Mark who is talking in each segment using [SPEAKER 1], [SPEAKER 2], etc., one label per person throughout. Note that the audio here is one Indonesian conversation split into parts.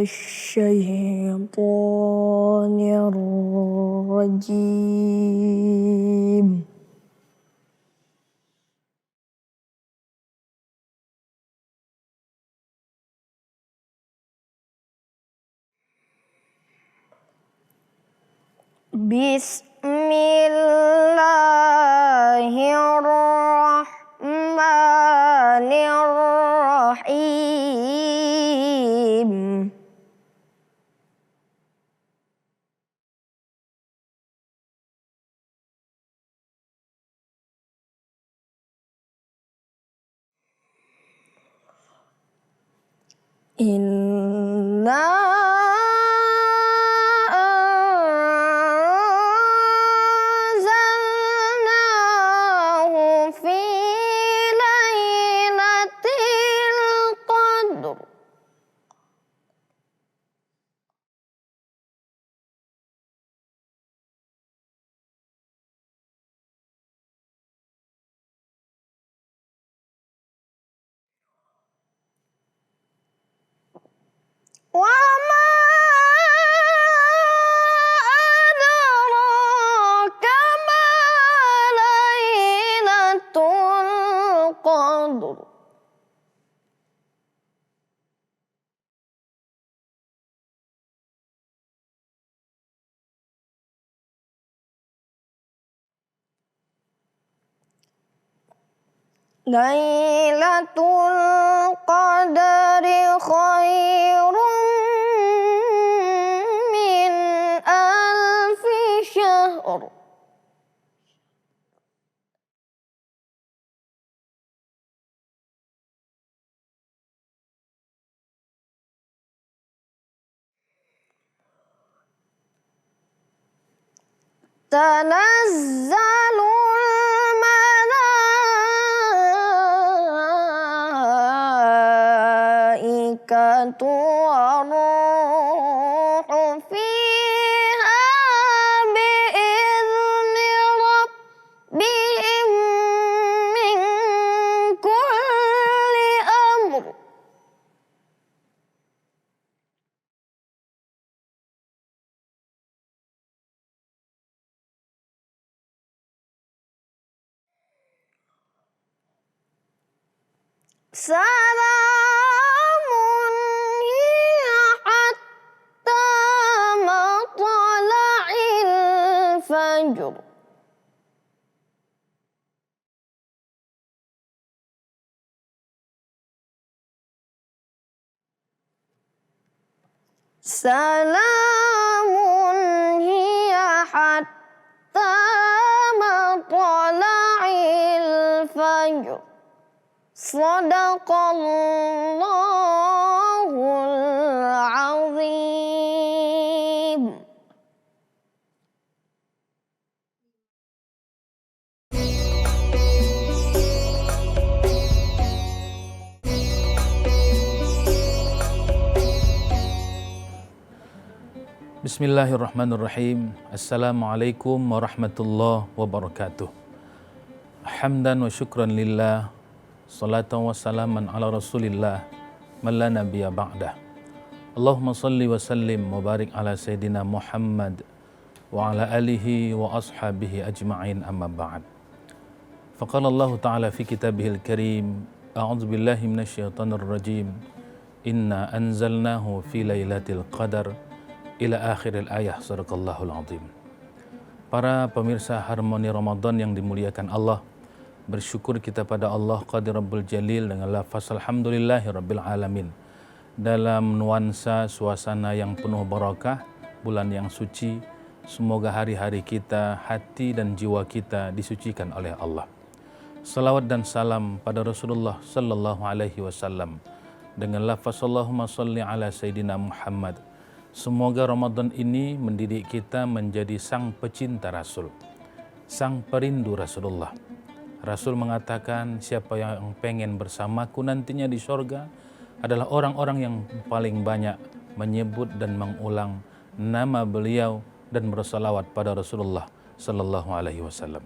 [SPEAKER 1] الشيطان الرجيم. Bismillahirrahmanirrahim. Inna anzalnahu fi lailatul qadr. Wa ma adraka ma lailatul qadr. Lailatul qadri khairum min alfi syahr. Tanazzalul malaikatu war-ruhu fiha bi'izni rabbihim min kulli amr. Salamun hiya hatta matla'il fajr. Salamun hiya hatta matla'il fajr. Shadaqallahul azim.
[SPEAKER 2] Bismillahirrahmanirrahim. Assalamualaikum warahmatullahi wabarakatuh. Hamdan wa syukran lillah, salatan wa salaman ala rasulillah, man la nabiyya ba'dah. Allahumma salli wa sallim wa barik ala Sayyidina Muhammad wa ala alihi wa ashabihi ajma'in, amma ba'd. Faqala Allah ta'ala fi kitabihil karim, a'udzu billahi minasyaitonir rajim, inna anzalnahu fi lailatul qadar, ila akhiril ayah, sadaqallahul azim. Para pemirsa Harmoni Ramadan yang dimuliakan Allah, bersyukur kita pada Allah Qadir Rabbul Jalil dengan lafaz alhamdulillahi rabbil alamin. Dalam nuansa suasana yang penuh barakah, bulan yang suci, semoga hari-hari kita, hati dan jiwa kita disucikan oleh Allah. Salawat dan salam pada Rasulullah sallallahu alaihi wasallam dengan lafaz Allahumma salli ala Sayyidina Muhammad. Semoga Ramadan ini mendidik kita menjadi sang pecinta Rasul, sang perindu Rasulullah. Rasul mengatakan, siapa yang pengen bersamaku nantinya di sorga adalah orang-orang yang paling banyak menyebut dan mengulang nama beliau dan bersalawat pada Rasulullah sallallahu alaihi wasallam.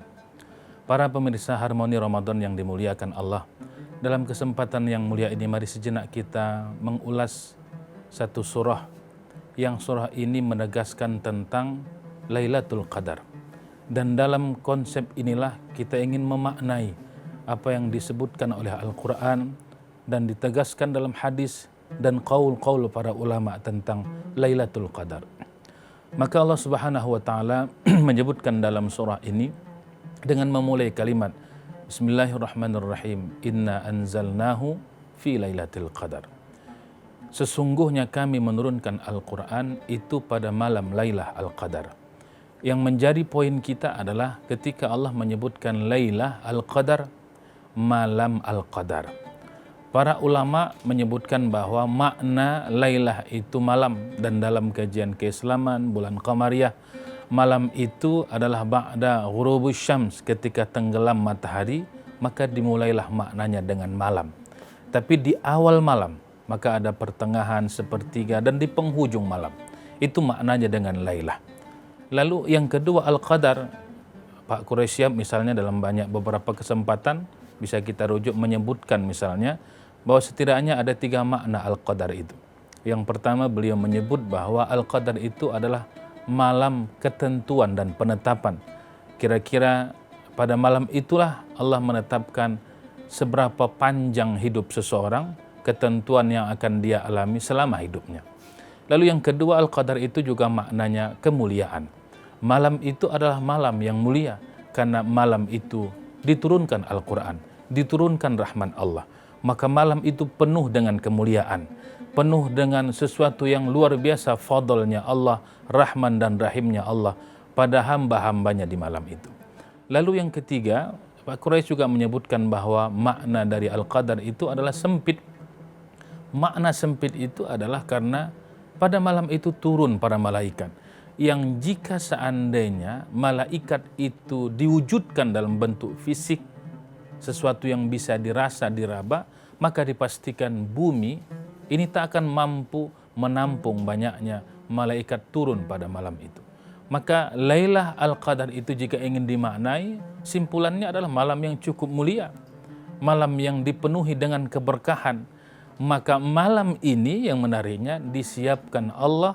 [SPEAKER 2] Para pemirsa Harmoni Ramadan yang dimuliakan Allah, dalam kesempatan yang mulia ini mari sejenak kita mengulas satu surah yang surah ini menegaskan tentang Lailatul Qadar. Dan dalam konsep inilah kita ingin memaknai apa yang disebutkan oleh Al-Quran dan ditegaskan dalam hadis dan qaul-qaul para ulama tentang Lailatul Qadar. Maka Allah Subhanahu wa taala menyebutkan dalam surah ini dengan memulai kalimat Bismillahirrahmanirrahim, Inna anzalnahu fi Lailatul Qadar. Sesungguhnya kami menurunkan Al-Quran itu pada malam Lailah Al-Qadar. Yang menjadi poin kita adalah ketika Allah menyebutkan Lailah Al-Qadar, malam Al-Qadar. Para ulama menyebutkan bahwa makna Lailah itu malam, dan dalam kajian keislaman bulan Qamariyah, malam itu adalah ba'da ghurubus syams, ketika tenggelam matahari, maka dimulailah maknanya dengan malam. Tapi di awal malam, maka ada pertengahan, sepertiga, dan di penghujung malam. Itu maknanya dengan Lailah. Lalu yang kedua Al-Qadar, Pak Quraisyab misalnya dalam beberapa kesempatan bisa kita rujuk menyebutkan misalnya bahwa setidaknya ada 3 makna Al-Qadar itu. Yang pertama beliau menyebut bahwa Al-Qadar itu adalah malam ketentuan dan penetapan. Kira-kira pada malam itulah Allah menetapkan seberapa panjang hidup seseorang, ketentuan yang akan dia alami selama hidupnya. Lalu yang kedua Al-Qadar itu juga maknanya kemuliaan. Malam itu adalah malam yang mulia karena malam itu diturunkan Al-Quran, diturunkan rahman Allah. Maka malam itu penuh dengan kemuliaan, penuh dengan sesuatu yang luar biasa, fadlnya Allah, rahman dan rahimnya Allah pada hamba-hambanya di malam itu. Lalu yang ketiga, Pak Quraisy juga menyebutkan bahwa makna dari Al-Qadar itu adalah sempit. Makna sempit itu adalah karena pada malam itu turun para malaikat, yang jika seandainya malaikat itu diwujudkan dalam bentuk fisik, sesuatu yang bisa dirasa, diraba, maka dipastikan bumi ini tak akan mampu menampung banyaknya malaikat turun pada malam itu. Maka Lailah Al-Qadar itu jika ingin dimaknai, simpulannya adalah malam yang cukup mulia, malam yang dipenuhi dengan keberkahan. Maka malam ini yang menariknya disiapkan Allah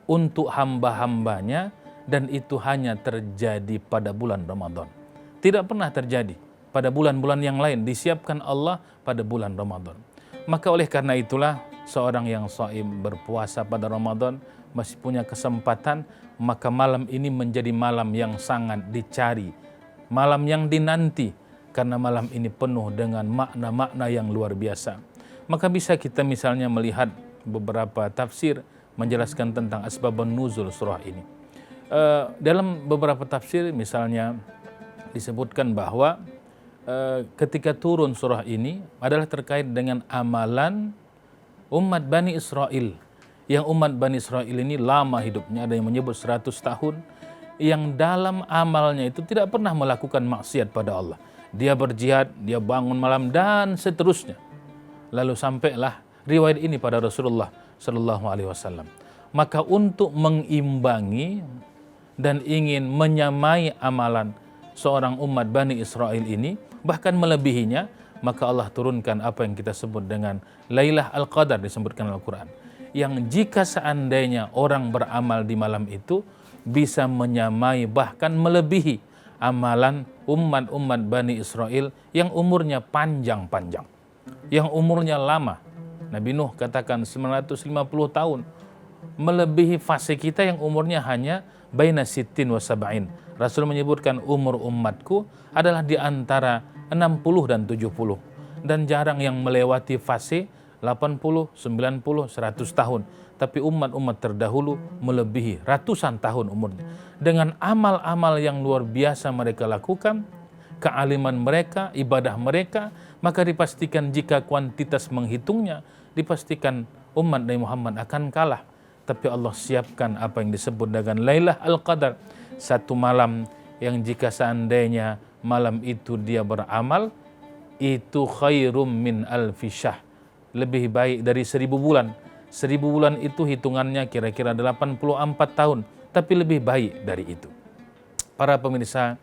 [SPEAKER 2] untuk hamba-hambanya, dan itu hanya terjadi pada bulan Ramadan. Tidak pernah terjadi pada bulan-bulan yang lain, disiapkan Allah pada bulan Ramadan. Maka oleh karena itulah seorang yang shaim berpuasa pada Ramadan masih punya kesempatan, maka malam ini menjadi malam yang sangat dicari, malam yang dinanti, karena malam ini penuh dengan makna-makna yang luar biasa. Maka bisa kita misalnya melihat beberapa tafsir menjelaskan tentang asbabun nuzul surah ini. Dalam beberapa tafsir misalnya disebutkan bahwa ketika turun surah ini adalah terkait dengan amalan umat Bani Israel. Yang umat Bani Israel ini lama hidupnya, ada yang menyebut 100 tahun, yang dalam amalnya itu tidak pernah melakukan maksiat pada Allah. Dia berjihad, dia bangun malam, dan seterusnya. Lalu sampailah riwayat ini pada Rasulullah Sallallahu Alaihi Wasallam. Maka untuk mengimbangi dan ingin menyamai amalan seorang umat Bani Israel ini, bahkan melebihinya, maka Allah turunkan apa yang kita sebut dengan Lailah Al-Qadar, disebutkan Al-Quran. Yang jika seandainya orang beramal di malam itu bisa menyamai bahkan melebihi amalan umat-umat Bani Israel yang umurnya panjang-panjang, yang umurnya lama. Nabi Nuh katakan 950 tahun, melebihi fase kita yang umurnya hanya baina sittin wa sab'in. Rasul menyebutkan umur umatku adalah di antara 60 dan 70, dan jarang yang melewati fase 80, 90, 100 tahun. Tapi umat-umat terdahulu melebihi ratusan tahun umurnya. Dengan amal-amal yang luar biasa mereka lakukan, kealiman mereka, ibadah mereka, maka dipastikan jika kuantitas menghitungnya, dipastikan umat Nabi Muhammad akan kalah. Tapi Allah siapkan apa yang disebut dengan Lailah Al-Qadar, satu malam yang jika seandainya malam itu dia beramal, itu khairum min alfi syahr, lebih baik dari 1000 bulan. 1000 bulan itu hitungannya kira-kira 84 tahun, tapi lebih baik dari itu. Para pemirsa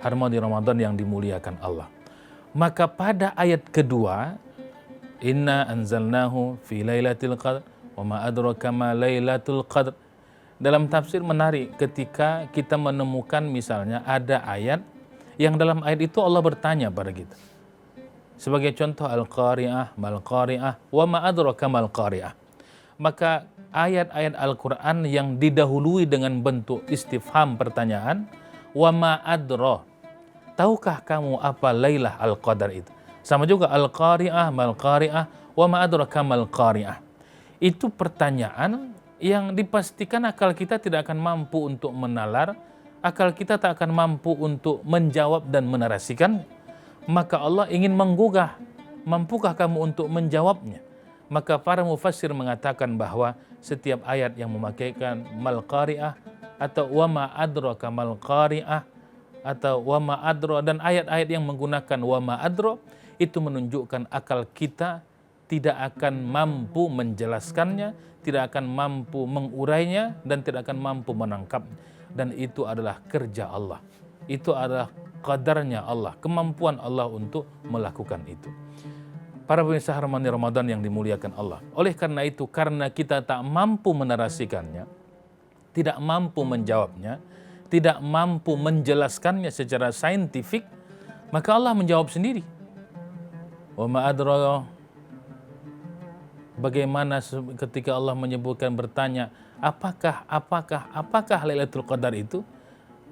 [SPEAKER 2] Harmoni Ramadan yang dimuliakan Allah, maka pada ayat kedua, Inna anzalnahu fi lailatul qadar Wa ma adraka ma Lailatul Qadar. Dalam tafsir menarik ketika kita menemukan misalnya ada ayat yang dalam ayat itu Allah bertanya pada kita. Sebagai contoh Al-Qari'ah, Mal-Qari'ah, wa ma adraka Mal-Qari'ah. Maka ayat-ayat Al-Quran yang didahului dengan bentuk istifham pertanyaan, wa ma adra, tahukah kamu apa Lailah Al-Qadar itu? Sama juga Al-Qari'ah, Mal-Qari'ah, wa ma adraka Mal-Qari'ah. Itu pertanyaan yang dipastikan akal kita tidak akan mampu untuk menalar, akal kita tak akan mampu untuk menjawab dan menarasikan. Maka Allah ingin menggugah, mampukah kamu untuk menjawabnya? Maka para mufassir mengatakan bahwa setiap ayat yang memakaikan mal-qari'ah atau wa ma adraka mal-qari'ah atau wa ma adra dan ayat-ayat yang menggunakan wa ma adra itu menunjukkan akal kita tidak akan mampu menjelaskannya, tidak akan mampu mengurainya, dan tidak akan mampu menangkapnya. Dan itu adalah kerja Allah. Itu adalah qadarnya Allah, kemampuan Allah untuk melakukan itu. Para pemirsa Harmoni Ramadan yang dimuliakan Allah. Oleh karena itu, karena kita tak mampu menarasikannya, tidak mampu menjawabnya, tidak mampu menjelaskannya secara saintifik, maka Allah menjawab sendiri. Wa ma adra. Bagaimana ketika Allah menyebutkan bertanya, apakah Lailatul Qadar itu?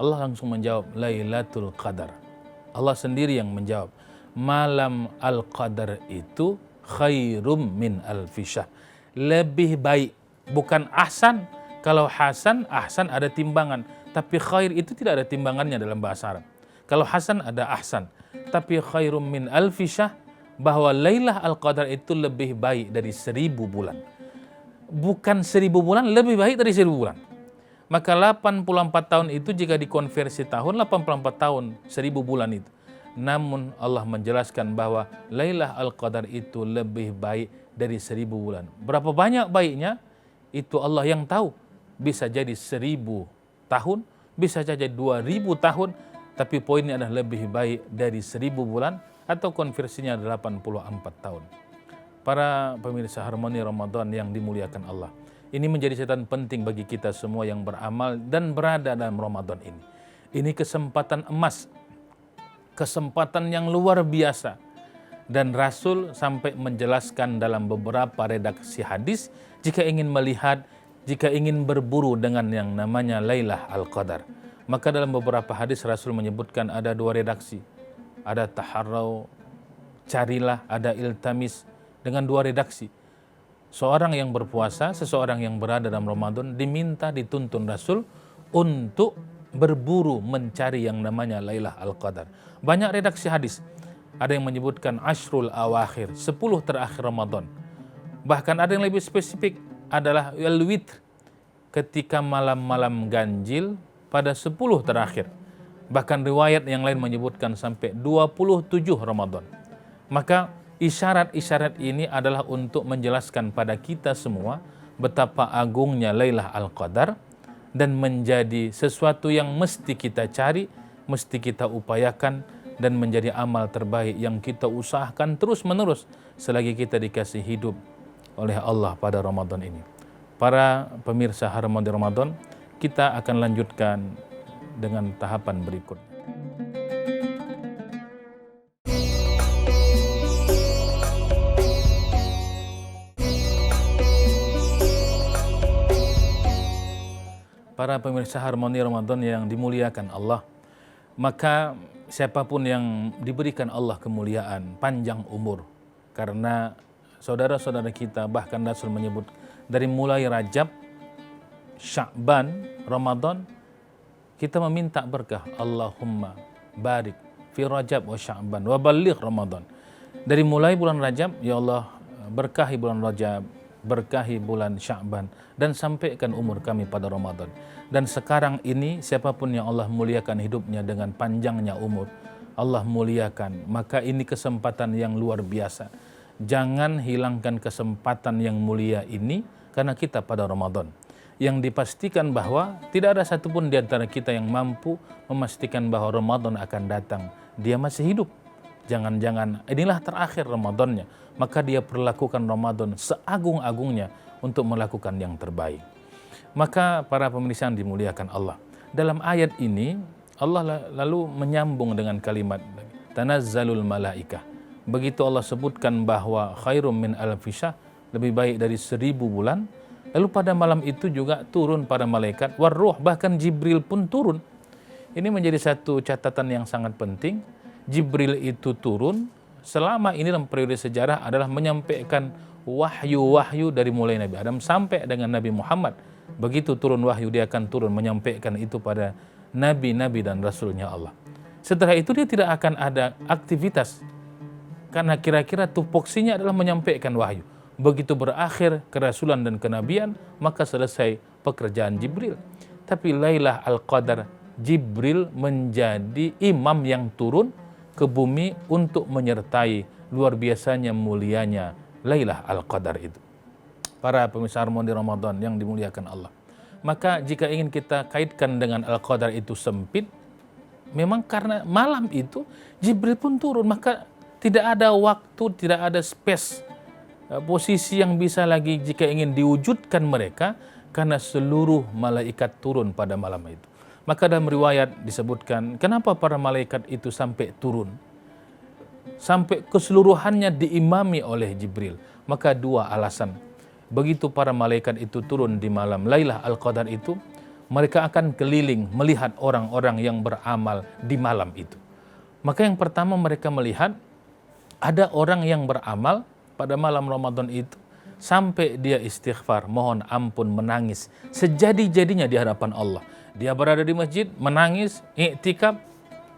[SPEAKER 2] Allah langsung menjawab, Lailatul Qadar. Allah sendiri yang menjawab, malam Al-Qadar itu khairum min alfi syahr. Lebih baik, bukan ahsan. Kalau ahsan ada timbangan, tapi khair itu tidak ada timbangannya dalam bahasa Arab. Kalau hasan ada ahsan, tapi khairum min alfi syahr, bahwa Lailah Al-Qadar itu lebih baik dari 1000 bulan. Bukan 1000 bulan, lebih baik dari 1000 bulan. Maka 84 tahun itu jika dikonversi tahun, 84 tahun 1000 bulan itu. Namun Allah menjelaskan bahwa Lailah Al-Qadar itu lebih baik dari 1000 bulan. Berapa banyak baiknya? Itu Allah yang tahu. Bisa jadi 1000 tahun, bisa jadi 2000 tahun, tapi poinnya adalah lebih baik dari 1000 bulan, atau konversinya 84 tahun. Para pemirsa Harmoni Ramadan yang dimuliakan Allah, ini menjadi catatan penting bagi kita semua yang beramal dan berada dalam Ramadan ini. Ini kesempatan emas, kesempatan yang luar biasa. Dan Rasul sampai menjelaskan dalam beberapa redaksi hadis, jika ingin melihat, jika ingin berburu dengan yang namanya Lailah Al-Qadar, maka dalam beberapa hadis Rasul menyebutkan ada 2 redaksi. Ada taharrau, carilah, ada iltamis, dengan 2 redaksi. Seorang yang berpuasa, seseorang yang berada dalam Ramadan diminta, dituntun Rasul untuk berburu mencari yang namanya Lailah Al-Qadar. Banyak redaksi hadis. Ada yang menyebutkan ashrul awakhir, 10 terakhir Ramadan. Bahkan ada yang lebih spesifik adalah al-witr, ketika malam-malam ganjil pada 10 terakhir. Bahkan riwayat yang lain menyebutkan sampai 27 Ramadan. Maka isyarat-isyarat ini adalah untuk menjelaskan pada kita semua betapa agungnya Lailah Al-Qadar dan menjadi sesuatu yang mesti kita cari, mesti kita upayakan, dan menjadi amal terbaik yang kita usahakan terus-menerus selagi kita dikasih hidup oleh Allah pada Ramadan ini. Para pemirsa Harmoni Ramadan, kita akan lanjutkan dengan tahapan berikut. Para pemirsa Harmoni Ramadan yang dimuliakan Allah, maka siapapun yang diberikan Allah kemuliaan, panjang umur, karena saudara-saudara kita, bahkan Rasul menyebut dari mulai Rajab, Sya'ban, Ramadan, kita meminta berkah. Allahumma barik fi Rajab wa Sya'ban wa balligh Ramadan. Dari mulai bulan Rajab, ya Allah berkahi bulan Rajab, berkahi bulan Sya'ban, dan sampaikan umur kami pada Ramadan. Dan sekarang ini siapapun yang Allah muliakan hidupnya dengan panjangnya umur, Allah muliakan, maka ini kesempatan yang luar biasa. Jangan hilangkan kesempatan yang mulia ini karena kita pada Ramadan. Yang dipastikan bahwa tidak ada satupun di antara kita yang mampu memastikan bahwa Ramadan akan datang. Dia masih hidup. Jangan-jangan inilah terakhir Ramadannya, maka dia perlakukan Ramadan seagung-agungnya untuk melakukan yang terbaik. Maka para pemirsa yang dimuliakan Allah, dalam ayat ini Allah lalu menyambung dengan kalimat tanazzalul malaikah. Begitu Allah sebutkan bahwa khairum min alfi syahr, lebih baik dari 1000 bulan. Lalu pada malam itu juga turun para malaikat, warruh, bahkan Jibril pun turun. Ini menjadi satu catatan yang sangat penting. Jibril itu turun selama ini dalam periode sejarah adalah menyampaikan wahyu-wahyu dari mulai Nabi Adam sampai dengan Nabi Muhammad. Begitu turun wahyu, dia akan turun menyampaikan itu pada nabi-nabi dan rasulnya Allah. Setelah itu dia tidak akan ada aktivitas, karena kira-kira tupoksinya adalah menyampaikan wahyu. Begitu berakhir kerasulan dan kenabian, maka selesai pekerjaan Jibril. Tapi Lailah Al-Qadar, Jibril menjadi imam yang turun ke bumi untuk menyertai luar biasanya mulianya Lailah Al-Qadar itu. Para pemirsa harmoni Ramadan yang dimuliakan Allah. Maka jika ingin kita kaitkan dengan Al-Qadar itu sempit, memang karena malam itu Jibril pun turun, maka tidak ada waktu, tidak ada space, posisi yang bisa lagi jika ingin diwujudkan mereka, karena seluruh malaikat turun pada malam itu. Maka dalam riwayat disebutkan, kenapa para malaikat itu sampai turun? Sampai keseluruhannya diimami oleh Jibril. Maka dua alasan. Begitu para malaikat itu turun di malam Lailah Al-Qadar itu, mereka akan keliling melihat orang-orang yang beramal di malam itu. Maka yang pertama mereka melihat ada orang yang beramal pada malam Ramadan itu sampai dia istighfar, mohon ampun, menangis sejadi-jadinya di hadapan Allah. Dia berada di masjid, menangis, iktikaf,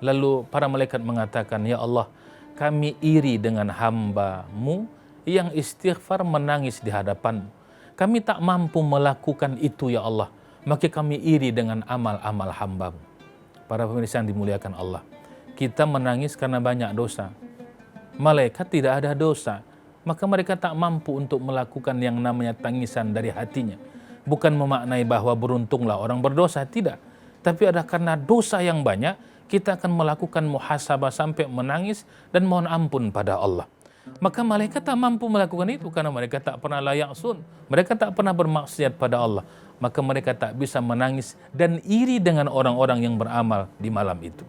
[SPEAKER 2] lalu para malaikat mengatakan, ya Allah, kami iri dengan hamba-Mu yang istighfar menangis di hadapan-Mu. Kami tak mampu melakukan itu ya Allah, maka kami iri dengan amal-amal hamba-Mu. Para pemirsa yang dimuliakan Allah, kita menangis karena banyak dosa. Malaikat tidak ada dosa, maka mereka tak mampu untuk melakukan yang namanya tangisan dari hatinya. Bukan memaknai bahwa beruntunglah orang berdosa, tidak. Tapi ada karena dosa yang banyak, kita akan melakukan muhasabah sampai menangis dan mohon ampun pada Allah. Maka malaikat tak mampu melakukan itu karena mereka tak pernah layak sun. Mereka tak pernah bermaksiat pada Allah. Maka mereka tak bisa menangis dan iri dengan orang-orang yang beramal di malam itu.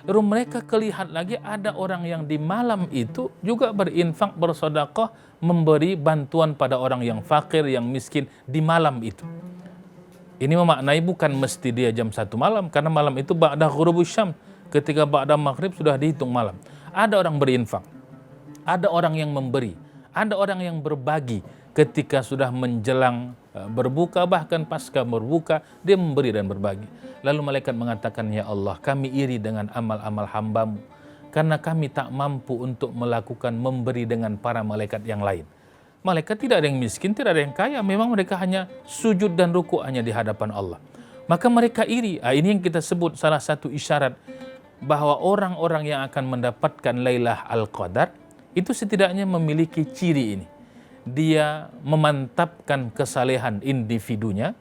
[SPEAKER 2] Lalu mereka kelihat lagi ada orang yang di malam itu juga berinfak, bersedekah, memberi bantuan pada orang yang fakir, yang miskin di malam itu. Ini memaknai bukan mesti dia jam 1 malam, karena malam itu ba'da ghurubus syams, ketika ba'da maghrib sudah dihitung malam. Ada orang berinfak, ada orang yang memberi, ada orang yang berbagi ketika sudah menjelang berbuka, bahkan pasca berbuka dia memberi dan berbagi. Lalu malaikat mengatakan, ya Allah, kami iri dengan amal-amal hamba-Mu karena kami tak mampu untuk melakukan memberi dengan para malaikat yang lain. Malaikat tidak ada yang miskin, tidak ada yang kaya, memang mereka hanya sujud dan ruku hanya di hadapan Allah. Maka mereka iri. Ini yang kita sebut salah satu isyarat bahwa orang-orang yang akan mendapatkan Lailah Al-Qadar itu setidaknya memiliki ciri ini. Dia memantapkan kesalehan individunya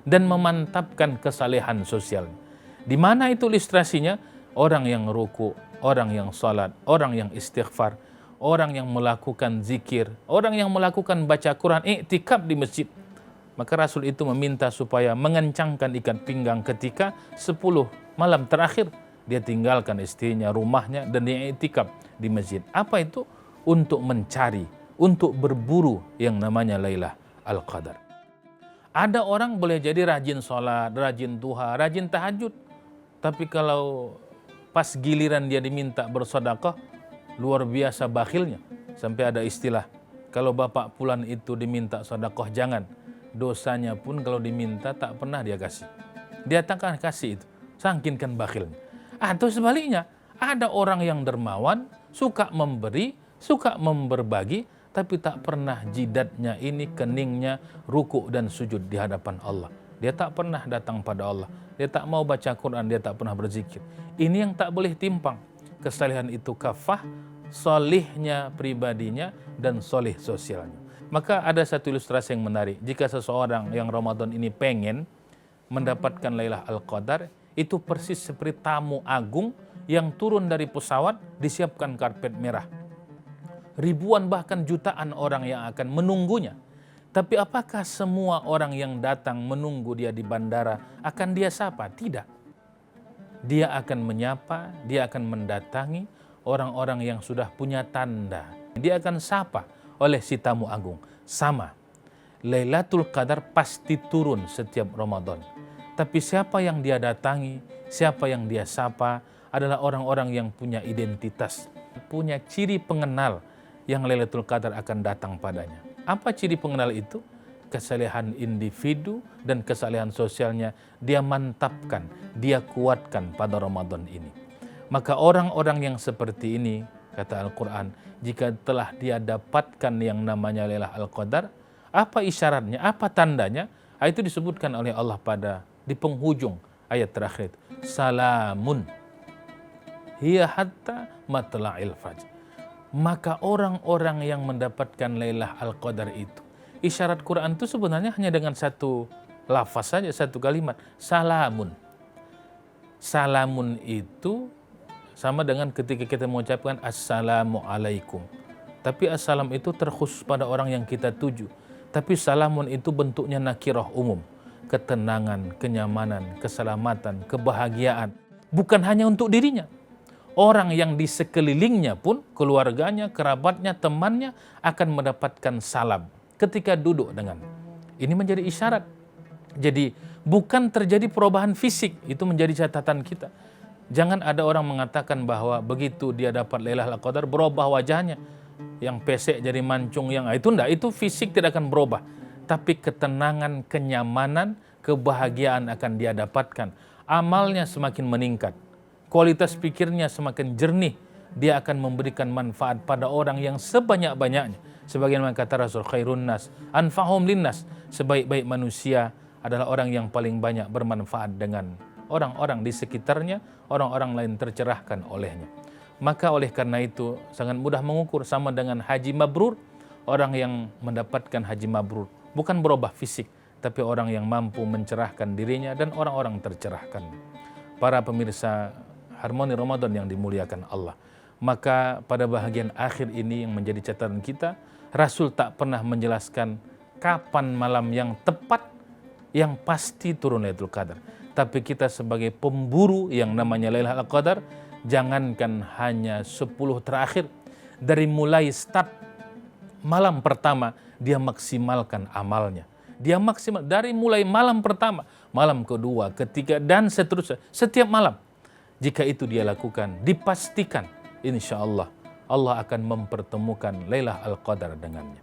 [SPEAKER 2] dan memantapkan kesalehan sosialnya. Di mana itu ilustrasinya? Orang yang ruku, orang yang salat, orang yang istighfar, orang yang melakukan zikir, orang yang melakukan baca Quran, iktikaf di masjid. Maka Rasul itu meminta supaya mengencangkan ikat pinggang ketika 10 malam terakhir dia tinggalkan istrinya, rumahnya, dan dia iktikaf di masjid. Apa itu? Untuk mencari, untuk berburu yang namanya Lailah Al-Qadar. Ada orang boleh jadi rajin sholat, rajin duha, rajin tahajud. Tapi kalau pas giliran dia diminta bersedekah, luar biasa bakhilnya. Sampai ada istilah, kalau bapak pulan itu diminta sedekah jangan. Dosanya pun kalau diminta tak pernah dia kasih. Dia takkan kasih itu, saking bakhilnya. Atau sebaliknya, ada orang yang dermawan, suka memberi, suka berbagi, tapi tak pernah jidatnya ini, keningnya, ruku dan sujud di hadapan Allah. Dia tak pernah datang pada Allah. Dia tak mau baca Quran, dia tak pernah berzikir. Ini yang tak boleh timpang. Kesalehan itu kafah, solihnya pribadinya, dan solih sosialnya. Maka ada satu ilustrasi yang menarik. Jika seseorang yang Ramadan ini pengen mendapatkan Lailah Al-Qadar, itu persis seperti tamu agung yang turun dari pesawat, disiapkan karpet merah. Ribuan bahkan jutaan orang yang akan menunggunya. Tapi apakah semua orang yang datang menunggu dia di bandara akan dia sapa? Tidak. Dia akan menyapa, dia akan mendatangi orang-orang yang sudah punya tanda. Dia akan sapa oleh si tamu agung. Sama, Lailatul Qadar pasti turun setiap Ramadan. Tapi siapa yang dia datangi, siapa yang dia sapa adalah orang-orang yang punya identitas, punya ciri pengenal yang Lailatul Qadar akan datang padanya. Apa ciri pengenal itu? Kesalehan individu dan kesalehan sosialnya dia mantapkan, dia kuatkan pada Ramadan ini. Maka orang-orang yang seperti ini, kata Al-Quran, jika telah dia dapatkan yang namanya Lailatul Qadar, apa isyaratnya, apa tandanya? Itu disebutkan oleh Allah di penghujung ayat terakhir. Salamun hiya hatta matla'il fajr. Maka orang-orang yang mendapatkan Lailatul Qadar itu, isyarat Quran itu sebenarnya hanya dengan satu lafaz saja, satu kalimat, salamun. Salamun itu sama dengan ketika kita mengucapkan assalamu alaikum. Tapi assalam itu terkhusus pada orang yang kita tuju. Tapi salamun itu bentuknya nakirah umum. Ketenangan, kenyamanan, keselamatan, kebahagiaan. Bukan hanya untuk dirinya. Orang yang di sekelilingnya pun, keluarganya, kerabatnya, temannya akan mendapatkan salam ketika duduk dengan. Ini menjadi isyarat. Jadi bukan terjadi perubahan fisik, itu menjadi catatan kita. Jangan ada orang mengatakan bahwa begitu dia dapat Lailatul Qadar berubah wajahnya. Yang pesek jadi mancung, yang itu enggak, itu fisik tidak akan berubah. Tapi ketenangan, kenyamanan, kebahagiaan akan dia dapatkan. Amalnya semakin meningkat. Kualitas pikirnya semakin jernih. Dia akan memberikan manfaat pada orang yang sebanyak-banyaknya. Sebagaimana kata Rasul, khairun nas anfa'hum linnas. Sebaik-baik manusia adalah orang yang paling banyak bermanfaat dengan orang-orang di sekitarnya, orang-orang lain tercerahkan olehnya. Maka oleh karena itu sangat mudah mengukur, sama dengan haji mabrur. Orang yang mendapatkan haji mabrur bukan berubah fisik, tapi orang yang mampu mencerahkan dirinya dan orang-orang tercerahkan. Para pemirsa Harmoni Ramadan yang dimuliakan Allah, maka pada bahagian akhir ini yang menjadi catatan kita, Rasul tak pernah menjelaskan kapan malam yang tepat yang pasti turun Lailatul Qadar. Tapi kita sebagai pemburu yang namanya Lailatul Qadar, jangankan hanya 10 terakhir, dari mulai start malam pertama dia maksimalkan amalnya. Dia maksimal dari mulai malam pertama, malam kedua, ketiga dan seterusnya, setiap malam. Jika itu dia lakukan, dipastikan insya Allah Allah akan mempertemukan Lailatul Qadar dengannya.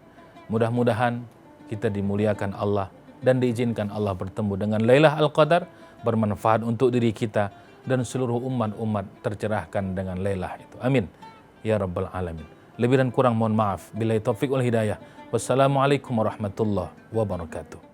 [SPEAKER 2] Mudah-mudahan kita dimuliakan Allah dan diizinkan Allah bertemu dengan Lailatul Qadar, bermanfaat untuk diri kita dan seluruh umat-umat tercerahkan dengan Lailah itu. Amin ya rabbal alamin. Lebih dan kurang mohon maaf. Billahi taufiq wal hidayah. Wassalamualaikum warahmatullahi wabarakatuh.